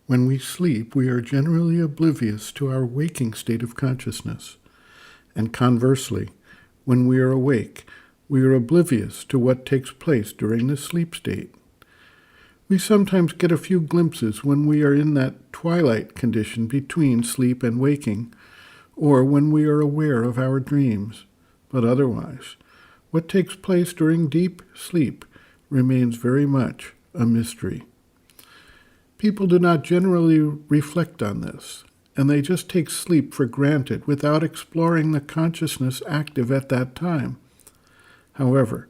When we sleep, we are generally oblivious to our waking state of consciousness. And conversely, when we are awake, we are oblivious to what takes place during the sleep state. We sometimes get a few glimpses when we are in that twilight condition between sleep and waking, or when we are aware of our dreams. But otherwise, what takes place during deep sleep remains very much a mystery. People do not generally reflect on this, and they just take sleep for granted without exploring the consciousness active at that time. However,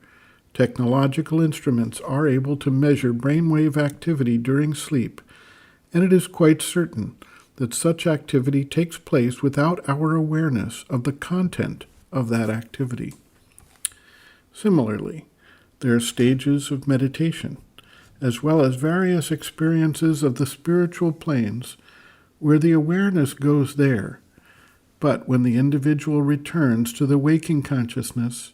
technological instruments are able to measure brainwave activity during sleep, and it is quite certain that such activity takes place without our awareness of the content of that activity. Similarly, there are stages of meditation, as well as various experiences of the spiritual planes where the awareness goes there, but when the individual returns to the waking consciousness,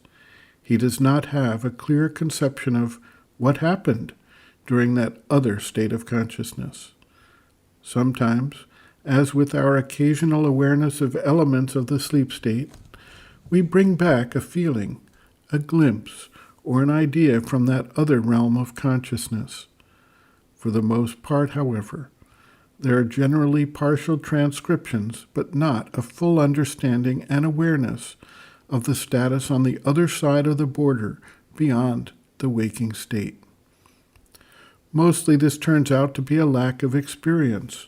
he does not have a clear conception of what happened during that other state of consciousness. Sometimes, as with our occasional awareness of elements of the sleep state, we bring back a feeling, a glimpse, or an idea from that other realm of consciousness. For the most part, however, there are generally partial transcriptions, but not a full understanding and awareness of the status on the other side of the border beyond the waking state. Mostly this turns out to be a lack of experience,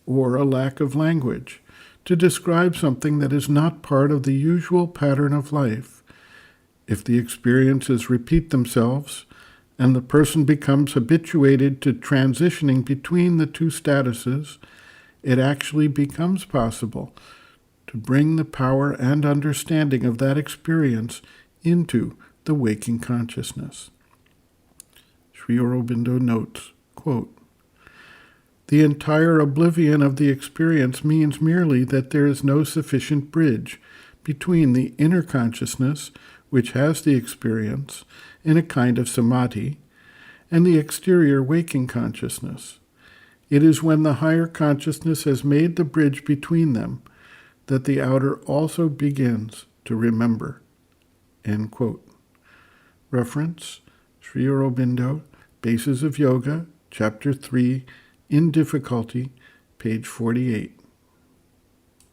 or a lack of language, to describe something that is not part of the usual pattern of life. If the experiences repeat themselves, and the person becomes habituated to transitioning between the two statuses, it actually becomes possible to bring the power and understanding of that experience into the waking consciousness. Sri Aurobindo notes, quote, "The entire oblivion of the experience means merely that there is no sufficient bridge between the inner consciousness, which has the experience, in a kind of samadhi, and the exterior waking consciousness. It is when the higher consciousness has made the bridge between them that the outer also begins to remember." End quote. Reference, Sri Aurobindo, Bases of Yoga, Chapter 3, In Difficulty, page 48.